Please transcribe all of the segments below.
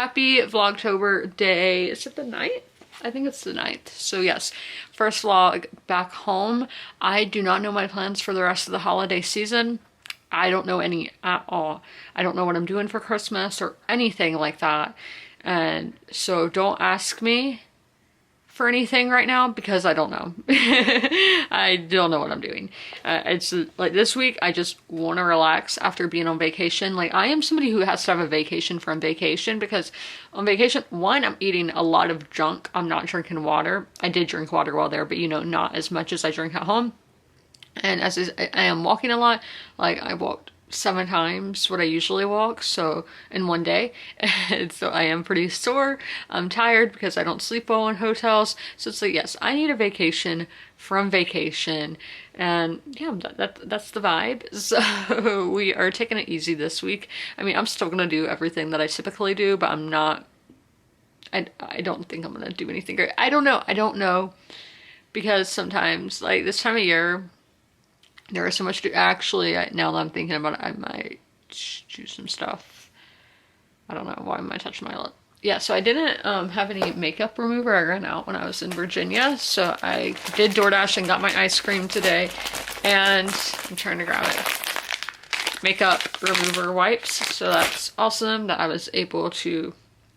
happy Vlogtober day. Is it the 9th? I think it's the 9th. So yes, first vlog back home. I do not know my plans for the rest of the holiday season. I don't know any at all. I don't know what I'm doing for Christmas or anything like that. And so don't ask me for anything right now because I don't know. I don't know what I'm doing. It's like this week I just want to relax after being on vacation. Like I am somebody who has to have a vacation from vacation because on vacation, one, I'm eating a lot of junk. I'm not drinking water. I did drink water while there, but you know, not as much as I drink at home. And as I am walking a lot, like I walked 7 times what I usually walk, so in one day. And so I am pretty sore. I'm tired because I don't sleep well in hotels. So it's like, yes, I need a vacation from vacation. And yeah, that's the vibe. So we are taking it easy this week. I mean, I'm still gonna do everything that I typically do, but I'm not, I don't think I'm gonna do anything great. I don't know. Because sometimes, like this time of year, there is so much to actually, now that I'm thinking about it, I might do some stuff. I don't know. Why am I touching my lip? Yeah, so I didn't have any makeup remover. I ran out when I was in Virginia. So I did DoorDash and got my ice cream today. And I'm trying to grab it. Makeup remover wipes. So that's awesome that I was able to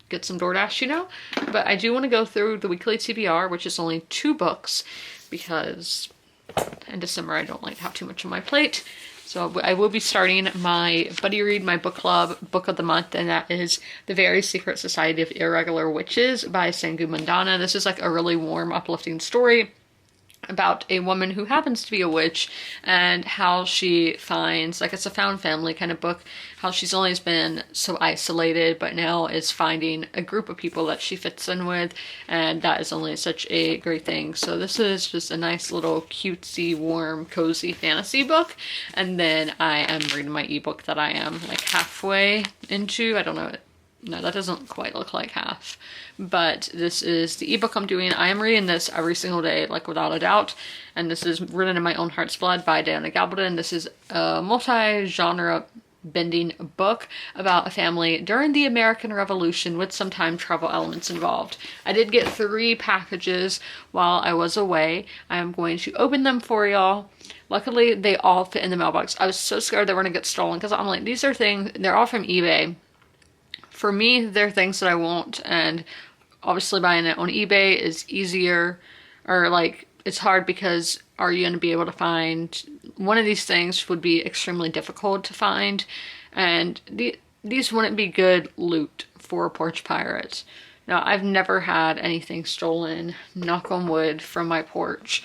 get some DoorDash, you know? But I do want to go through the weekly TBR, which is only 2 books because in December I don't like to have too much on my plate. So I will be starting my Buddy Read My Book Club book of the month, and that is The Very Secret Society of Irregular Witches by Sangu Mandana. This is like a really warm, uplifting story about a woman who happens to be a witch and how she finds, like it's a found family kind of book, how she's always been so isolated but now is finding a group of people that she fits in with, and that is only such a great thing. So this is just a nice little cutesy, warm, cozy fantasy book. And then I am reading my ebook that I am like halfway into. I don't know, no, that doesn't quite look like half, but this is the ebook I'm doing. I am reading this every single day, like without a doubt. And this is Written in My Own Heart's Blood by Diana Gabaldon. This is a multi-genre bending book about a family during the American Revolution with some time travel elements involved. I did get 3 packages while I was away. I am going to open them for y'all. Luckily, they all fit in the mailbox. I was so scared they were gonna get stolen because I'm like, these are things, they're all from eBay. For me, they're things that I want, and obviously buying it on eBay is easier, or like it's hard because are you going to be able to find one of these things would be extremely difficult to find, and these wouldn't be good loot for a porch pirate. Now, I've never had anything stolen, knock on wood, from my porch,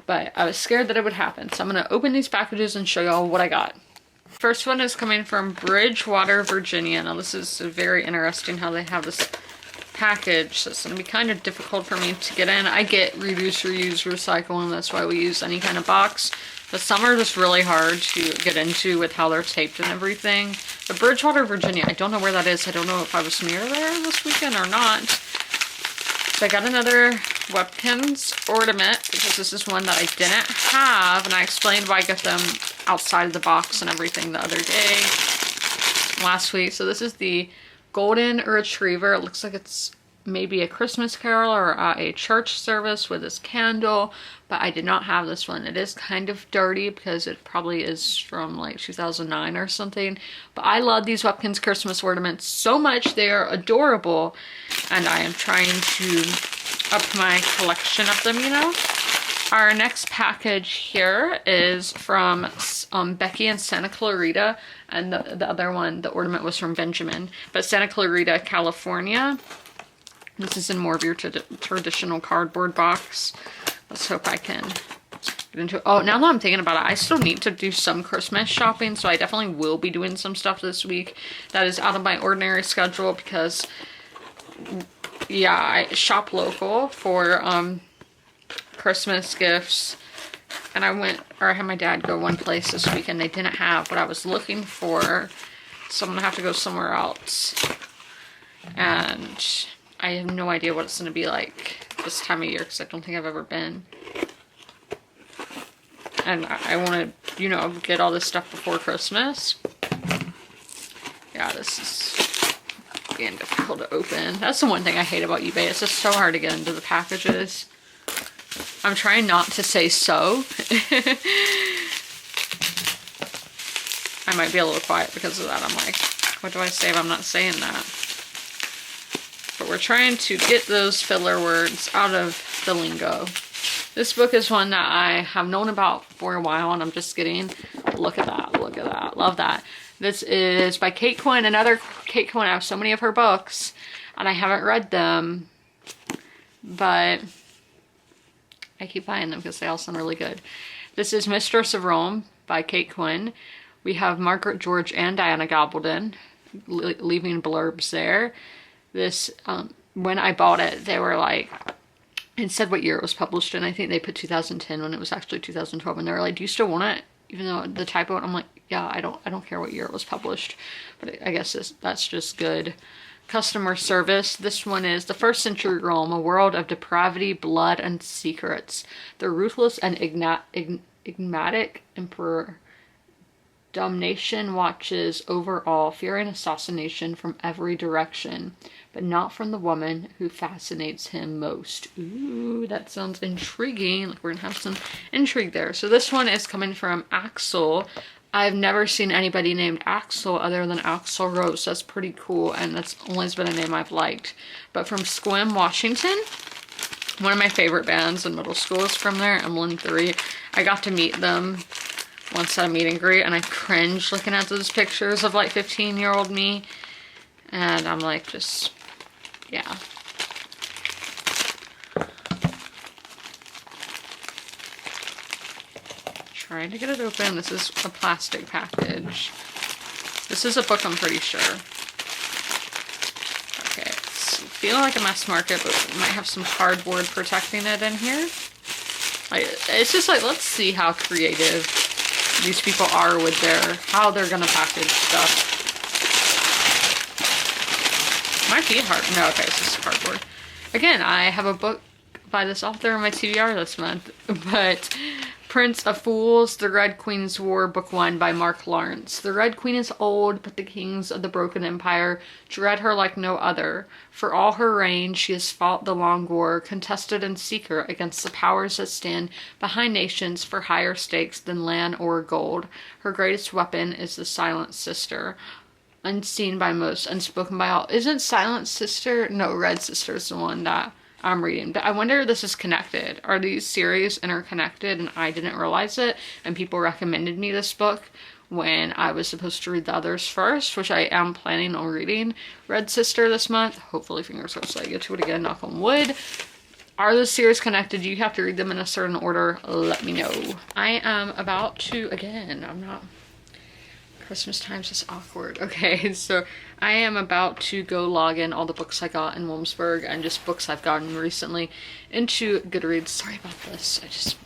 but I was scared that it would happen. So I'm going to open these packages and show y'all what I got. First one is coming from Bridgewater, Virginia. Now this is very interesting how they have this package. So it's going to be kind of difficult for me to get in. I get reduce, reuse, recycle, and that's why we use any kind of box. But some are just really hard to get into with how they're taped and everything. But Bridgewater, Virginia, I don't know where that is. I don't know if I was near there this weekend or not. So I got another Webkinz ornament because this is one that I didn't have, and I explained why I got them outside of the box and everything the other day, last week. So this is the Golden Retriever. It looks like it's maybe a Christmas carol or a church service with this candle, but I did not have this one. It is kind of dirty because it probably is from like 2009 or something, but I love these Webkinz Christmas ornaments so much. They are adorable, and I am trying to up my collection of them, you know. Our next package here is from Becky and Santa Clarita, and the other one, the ornament was from Benjamin, but Santa Clarita, California. This is in more of your traditional cardboard box. Let's hope I can get into it. Oh, now that I'm thinking about it, I still need to do some Christmas shopping, so I definitely will be doing some stuff this week that is out of my ordinary schedule because, yeah, I shop local for Christmas gifts, and I had my dad go one place this week and they didn't have what I was looking for, so I'm gonna have to go somewhere else. And I have no idea what it's gonna be like this time of year because I don't think I've ever been. And I want to, you know, get all this stuff before Christmas. Yeah, this is being difficult to open. That's the one thing I hate about eBay. It's just so hard to get into the packages. I'm trying not to say so. I might be a little quiet because of that. I'm like, what do I say if I'm not saying that? But we're trying to get those filler words out of the lingo. This book is one that I have known about for a while, and I'm just getting, look at that, look at that, love that. This is by Kate Quinn, another Kate Quinn. I have so many of her books, and I haven't read them, but I keep buying them because they all sound really good. This is Mistress of Rome by Kate Quinn. We have Margaret George and Diana Gabaldon, leaving blurbs there. This, when I bought it, they were like, it said what year it was published in. I think they put 2010 when it was actually 2012. And they were like, do you still want it? Even though the typo, I'm like, yeah, I don't care what year it was published. But I guess that's just good. Customer service. This one is The First Century Rome, a world of depravity, blood, and secrets. The ruthless and enigmatic emperor Damnation watches over all, fearing assassination from every direction, but not from the woman who fascinates him most. Ooh, that sounds intriguing. Like we're gonna have some intrigue there. So this one is coming from Axel. I've never seen anybody named Axel other than Axl Rose. That's pretty cool, and that's always been a name I've liked. But from Sequim, Washington. One of my favorite bands in middle school is from there, Emlyn 3. I got to meet them once at a meet and greet, and I cringed looking at those pictures of like 15-year-old me, and I'm like, just, yeah. Trying to get it open. This is a plastic package. This is a book, I'm pretty sure. Okay, it's feeling like a mass market, but it might have some cardboard protecting it in here. It's just like, let's see how creative these people are with how they're gonna package stuff. Might be hard. No, okay, it's just cardboard. Again, I have a book by this author in my TBR this month, but Prince of Fools, The Red Queen's War, Book 1 by Mark Lawrence. The Red Queen is old, but the kings of the broken empire dread her like no other. For all her reign, she has fought the long war, contested in secret against the powers that stand behind nations for higher stakes than land or gold. Her greatest weapon is the Silent Sister. Unseen by most, unspoken by all. Isn't Silent Sister? No, Red Sister is the one that I'm reading. But I wonder if this is connected. Are these series interconnected and I didn't realize it, and people recommended me this book when I was supposed to read the others first, which I am planning on reading Red Sister this month. Hopefully, fingers crossed, I get to it again, knock on wood. Are the series connected? Do you have to read them in a certain order? Let me know. I am about to, again, I'm not, Christmas time's just awkward. Okay, so I am about to go log in all the books I got in Williamsburg and just books I've gotten recently into Goodreads. Sorry about this. I just,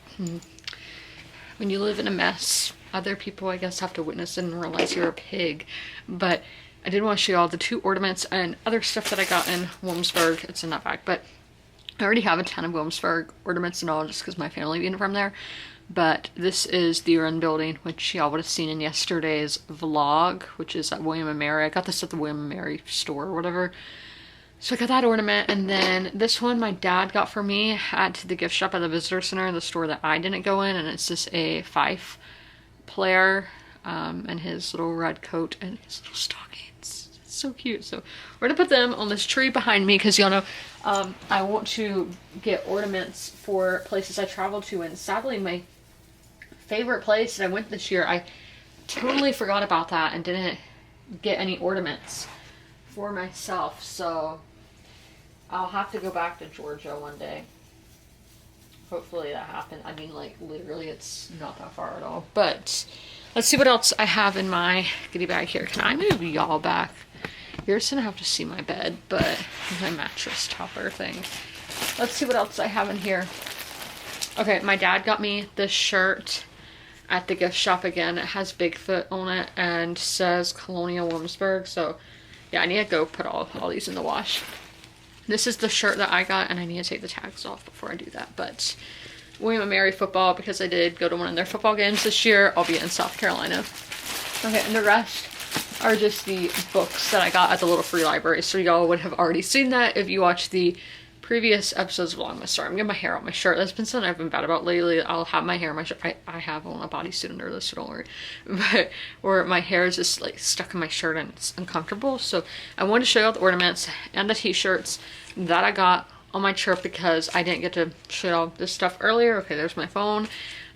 when you live in a mess, other people, I guess, have to witness it and realize you're a pig. But I did want to show you all the 2 ornaments and other stuff that I got in Williamsburg. It's in that bag, but I already have a ton of Williamsburg ornaments and all just because my family being from there. But this is the Urine Building, which y'all would have seen in yesterday's vlog, which is at William & Mary. I got this at the William & Mary store or whatever. So I got that ornament, and then this one my dad got for me at the gift shop at the visitor center, the store that I didn't go in, and it's just a fife player, and his little red coat and his little stockings. It's so cute. So we're gonna put them on this tree behind me because y'all know I want to get ornaments for places I travel to, and sadly my favorite place that I went this year, I totally forgot about that and didn't get any ornaments for myself, so I'll have to go back to Georgia one day. Hopefully that happens. I mean, like, literally it's not that far at all. But let's see what else I have in my goodie bag here. Can I move y'all back? You're just gonna have to see my bed, but my mattress topper thing. Let's see what else I have in here. Okay, my dad got me this shirt at the gift shop again. It has Bigfoot on it and says Colonial Williamsburg. So yeah, I need to go put all these in the wash. This is the shirt that I got, and I need to take the tags off before I do that. But William & Mary football, because I did go to one of their football games this year, albeit in South Carolina. Okay, and the rest are just the books that I got at the little free library. So y'all would have already seen that if you watched the previous episodes of Vlogmas. Sorry, I'm getting my hair on my shirt. That's been something I've been bad about lately. I'll have my hair on my shirt. I have on a bodysuit under this, so don't worry. But where my hair is just like stuck in my shirt and it's uncomfortable. So I wanted to show you the ornaments and the t-shirts that I got on my trip because I didn't get to show you all this stuff earlier. Okay, there's my phone.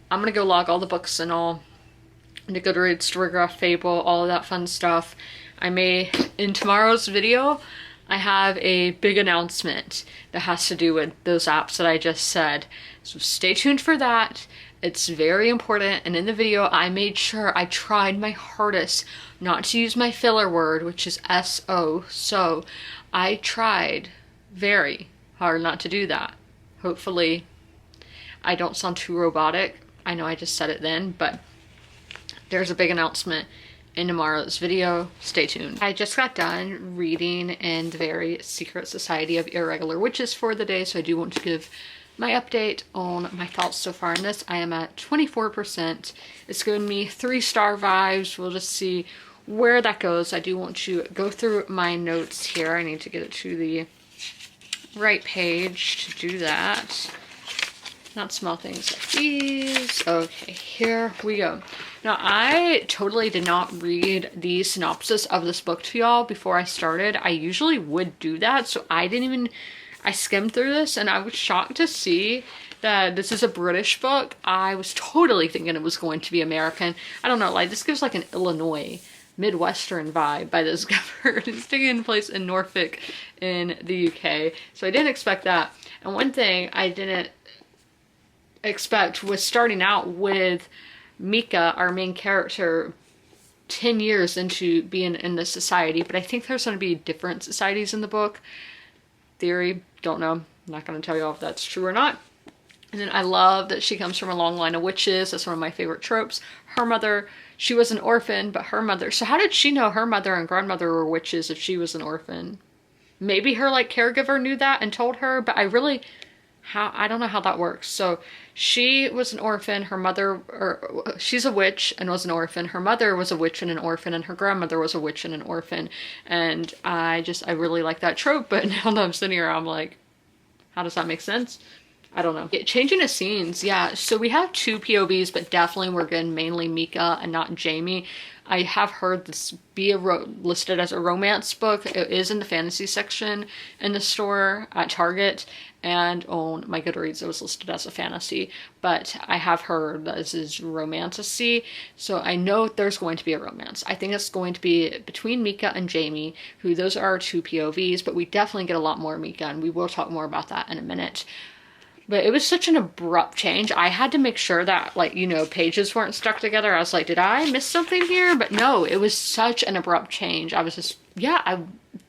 I'm gonna go log all the books and all. The Goodreads, Storygraph, Fable, all of that fun stuff. In tomorrow's video, I have a big announcement that has to do with those apps that I just said. So stay tuned for that. It's very important. And in the video, I made sure I tried my hardest not to use my filler word, which is S-O. So I tried very hard not to do that. Hopefully I don't sound too robotic. I know I just said it then, but there's a big announcement in tomorrow's video. Stay tuned. I just got done reading in the very secret society of irregular witches for the day, so I do want to give my update on my thoughts so far in this. I am at 24%. It's giving me 3-star vibes. We'll just see where that goes. I do want to go through my notes here. I need to get it to the right page to do that. Not small things like these. Okay, here we go. Now, I totally did not read the synopsis of this book to y'all before I started. I usually would do that, so I skimmed through this, and I was shocked to see that this is a British book. I was totally thinking it was going to be American. I don't know, like, this gives like an Illinois, Midwestern vibe by this cover. It's taking place in Norfolk in the UK, so I didn't expect that. And one thing I didn't expect was starting out with Mika, our main character, 10 years into being in this society, but I think there's going to be different societies in the book. Theory, don't know. I'm not going to tell you if that's true or not. And then I love that she comes from a long line of witches. That's one of my favorite tropes. Her mother, she was an orphan, but her mother, so how did she know her mother and grandmother were witches if she was an orphan? Maybe her like caregiver knew that and told her, but I don't know how that works. So she was an orphan, her mother, or she's a witch and was an orphan. Her mother was a witch and an orphan, and her grandmother was a witch and an orphan. And I really like that trope, but now that I'm sitting here, I'm like, how does that make sense? I don't know. Changing the scenes, yeah. So we have 2 POVs, but definitely we're getting mainly Mika and not Jamie. I have heard this be listed as a romance book. It is in the fantasy section in the store at Target, and on my Goodreads it was listed as a fantasy, but I have heard that this is romantasy, so I know there's going to be a romance. I think it's going to be between Mika and Jamie, who those are 2 POVs, but we definitely get a lot more Mika, and we will talk more about that in a minute. But it was such an abrupt change. I had to make sure that, like, you know, pages weren't stuck together. I was like, did I miss something here? But no, it was such an abrupt change. I was just, yeah, I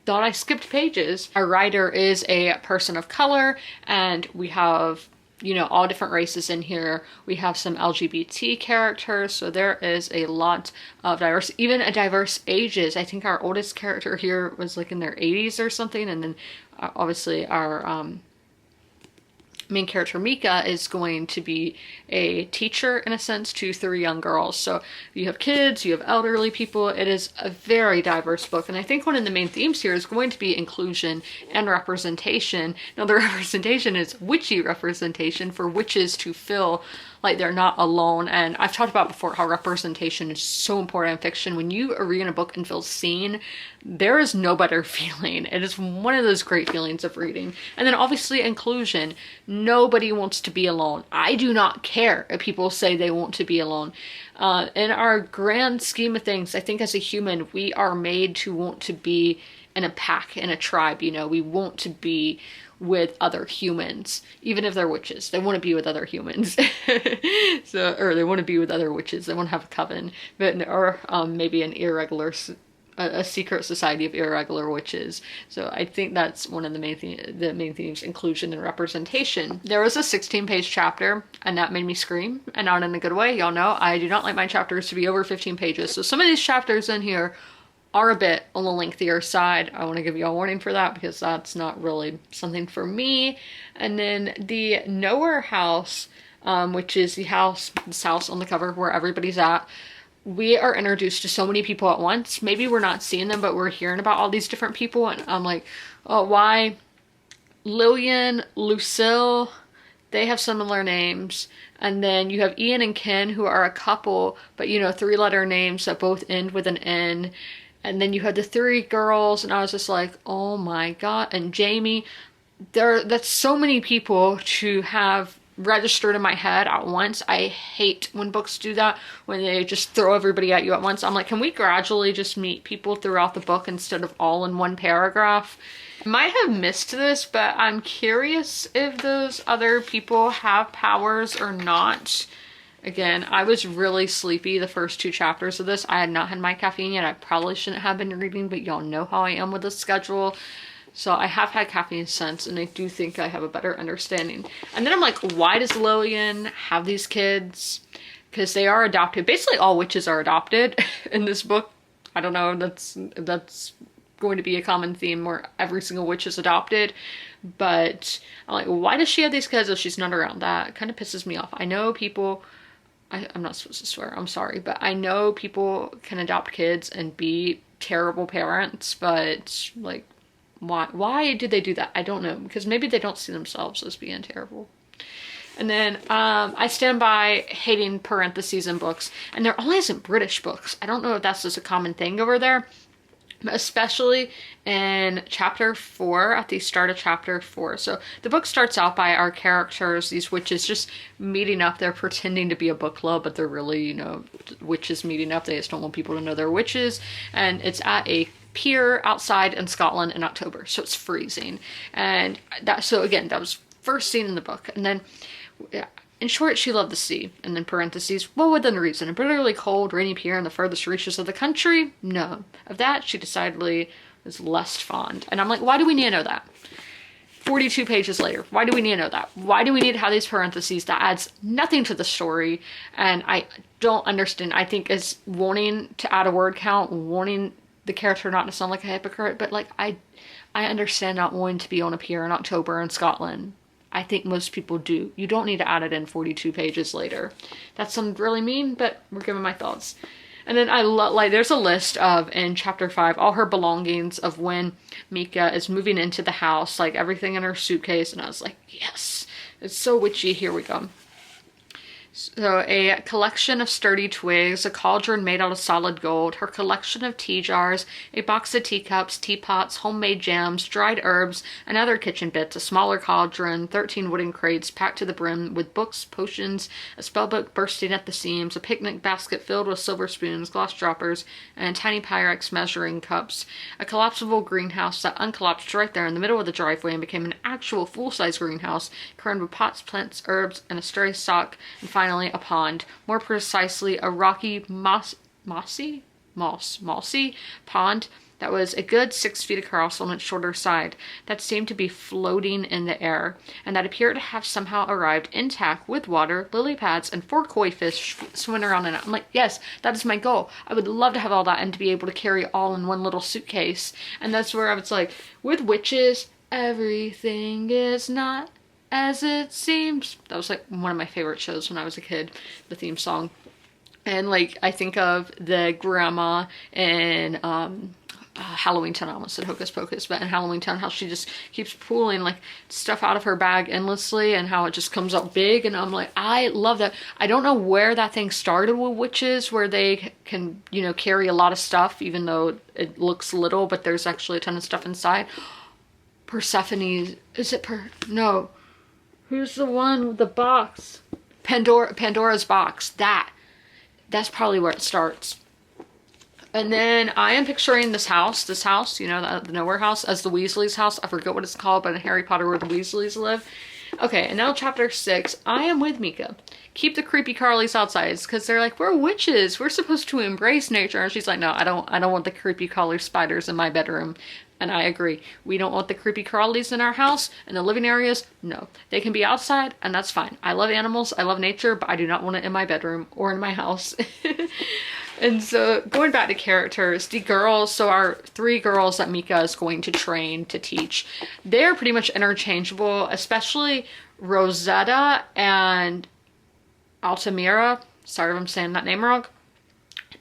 thought I skipped pages. Our writer is a person of color, and we have, you know, all different races in here. We have some LGBT characters, so there is a lot of diverse, even a diverse ages. I think our oldest character here was like in their 80s or something, and then obviously our main character Mika is going to be a teacher in a sense to 3 young girls. So you have kids, you have elderly people. It is a very diverse book, and I think one of the main themes here is going to be inclusion and representation. Now the representation is witchy representation for witches to feel like they're not alone. And I've talked about before how representation is so important in fiction. When you read a book and feel seen, there is no better feeling. It is one of those great feelings of reading. And then obviously inclusion. Nobody wants to be alone. I do not care if people say they want to be alone. In our grand scheme of things, I think as a human, we are made to want to be in a pack, in a tribe, you know. We want to be with other humans, even if they're witches. They want to be with other humans. Or they want to be with other witches. They want to have a coven, or maybe a secret society of irregular witches. So I think that's one of the main themes, inclusion and representation. There was a 16-page chapter, and that made me scream, and not in a good way. Y'all know I do not like my chapters to be over 15 pages. So some of these chapters in here are a bit on the lengthier side. I want to give you a warning for that because that's not really something for me. And then the Nowhere house, which is this house on the cover where everybody's at, we are introduced to so many people at once. Maybe we're not seeing them, but we're hearing about all these different people. And I'm like, oh, why? Lillian, Lucille, they have similar names. And then you have Ian and Ken, who are a couple, but you know, 3-letter names that both end with an N. And then you had the 3 girls, and I was just like, oh my God. And Jamie, that's so many people to have registered in my head at once. I hate when books do that, when they just throw everybody at you at once. I'm like, can we gradually just meet people throughout the book instead of all in one paragraph? I might have missed this, but I'm curious if those other people have powers or not. Again, I was really sleepy the first 2 chapters of this. I had not had my caffeine yet. I probably shouldn't have been reading, but y'all know how I am with the schedule. So I have had caffeine since, and I do think I have a better understanding. And then I'm like, why does Lillian have these kids? Because they are adopted. Basically, all witches are adopted in this book. I don't know, that's going to be a common theme where every single witch is adopted. But I'm like, why does she have these kids if she's not around? That kind of pisses me off. I know people, I'm not supposed to swear, I'm sorry, but I know people can adopt kids and be terrible parents, but like, why did they do that? I don't know, because maybe they don't see themselves as being terrible. And then I stand by hating parentheses in books, and they're always in British books. I don't know if that's just a common thing over there, but especially in chapter 4, at the start of chapter 4. So the book starts out by our characters, these witches, just meeting up. They're pretending to be a book club, but they're really, you know, witches meeting up. They just don't want people to know they're witches. And it's at a pier outside in Scotland in October, so it's freezing. And so again, that was first scene in the book. And then, yeah, in short, she loved the sea. And then parentheses, well, within reason. A bitterly cold, rainy pier in the furthest reaches of the country? No. Of that, she decidedly was less fond. And I'm like, why do we need to know that? 42 pages later, why do we need to know that? Why do we need to have these parentheses? That adds nothing to the story. And I don't understand. I think it's wanting to add a word count, wanting the character not to sound like a hypocrite, but like, I understand not wanting to be on a pier in October in Scotland. I think most people do. You don't need to add it in 42 pages later. That sounds really mean, but we're giving my thoughts. And then I love, like, there's a list of, in chapter 5, all her belongings of when Mika is moving into the house, like everything in her suitcase. And I was like, yes, it's so witchy. Here we go. So a collection of sturdy twigs, a cauldron made out of solid gold, her collection of tea jars, a box of teacups, teapots, homemade jams, dried herbs, and other kitchen bits, a smaller cauldron, 13 wooden crates packed to the brim with books, potions, a spellbook bursting at the seams, a picnic basket filled with silver spoons, glass droppers, and tiny Pyrex measuring cups, a collapsible greenhouse that uncollapsed right there in the middle of the driveway and became an actual full-size greenhouse, covered with pots, plants, herbs, and a stray sock, and finally a pond, more precisely a rocky mossy pond that was a good 6 feet across on its shorter side, that seemed to be floating in the air, and that appeared to have somehow arrived intact with water, lily pads, and 4 koi fish swimming around in it. I'm like, yes, that is my goal. I would love to have all that and to be able to carry it all in one little suitcase. And that's where I was like, with witches, everything is not as it seems. That was like one of my favorite shows when I was a kid, the theme song. And like, I think of the grandma in Halloween Town. I almost said Hocus Pocus, but in Halloween Town, how she just keeps pulling like stuff out of her bag endlessly and how it just comes up big. And I'm like, I love that. I don't know where that thing started with witches, where they can, you know, carry a lot of stuff, even though it looks little, but there's actually a ton of stuff inside. Persephone, is it no. Who's the one with the box? Pandora's box. That's probably where it starts. And then I am picturing this house, you know, the nowhere house, as the Weasleys' house. I forget what it's called, but in Harry Potter where the Weasleys live. Okay, and now chapter 6. I am with Mika. Keep the creepy Carlys outside, because they're like, we're witches. We're supposed to embrace nature. And she's like, no, I don't want the creepy crawly spiders in my bedroom. And I agree. We don't want the creepy crawlies in our house, in the living areas. No, they can be outside, and that's fine. I love animals, I love nature, but I do not want it in my bedroom or in my house. And so going back to characters, the girls, so our 3 girls that Mika is going to train to teach, they're pretty much interchangeable, especially Rosetta and Altamira. Sorry if I'm saying that name wrong.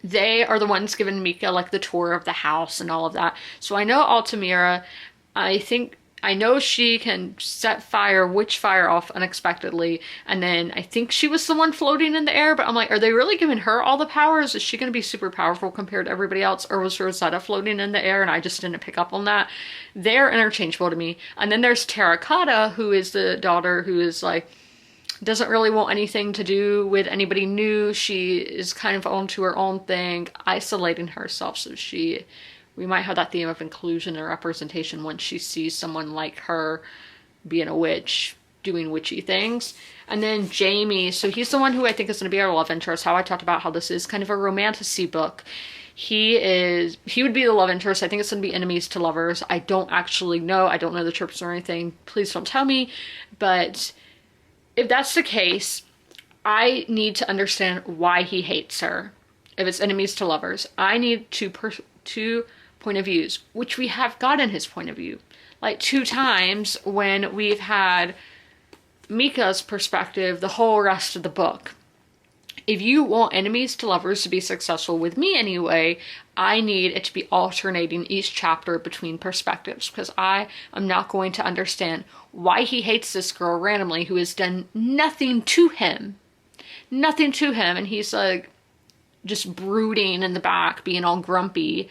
They are the ones giving Mika like the tour of the house and all of that. So I know Altamira, I know she can set witch fire off unexpectedly, and then I think she was the one floating in the air, but I'm like, are they really giving her all the powers? Is she going to be super powerful compared to everybody else, or was Rosetta floating in the air and I just didn't pick up on that? They're interchangeable to me. And then there's Terracotta, who is the daughter who is like, doesn't really want anything to do with anybody new. She is kind of onto her own thing, isolating herself. So we might have that theme of inclusion and representation when she sees someone like her being a witch, doing witchy things. And then Jamie, so he's the one who I think is going to be our love interest. How I talked about how this is kind of a romantasy book. He would be the love interest. I think it's going to be enemies to lovers. I don't actually know. I don't know the tropes or anything. Please don't tell me. But if that's the case, I need to understand why he hates her. If it's enemies to lovers, I need two point of views, which we have gotten his point of view. Like 2 times when we've had Mika's perspective the whole rest of the book. If you want enemies to lovers to be successful with me anyway, I need it to be alternating each chapter between perspectives, because I am not going to understand why he hates this girl randomly who has done nothing to him. Nothing to him, and he's like just brooding in the back, being all grumpy.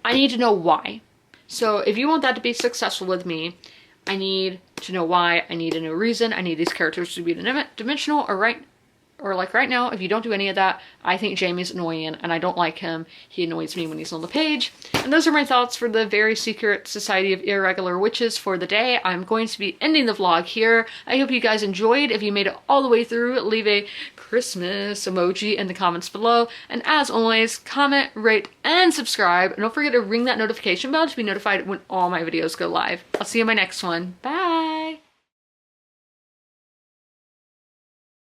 I need to know why. So if you want that to be successful with me, I need to know why. I need a new reason. I need these characters to be dimensional, or like right now, if you don't do any of that, I think Jamie's annoying and I don't like him. He annoys me when he's on the page. And those are my thoughts for the Very Secret Society of Irregular Witches for the day. I'm going to be ending the vlog here. I hope you guys enjoyed. If you made it all the way through, leave a Christmas emoji in the comments below. And as always, comment, rate, and subscribe. And don't forget to ring that notification bell to be notified when all my videos go live. I'll see you in my next one. Bye!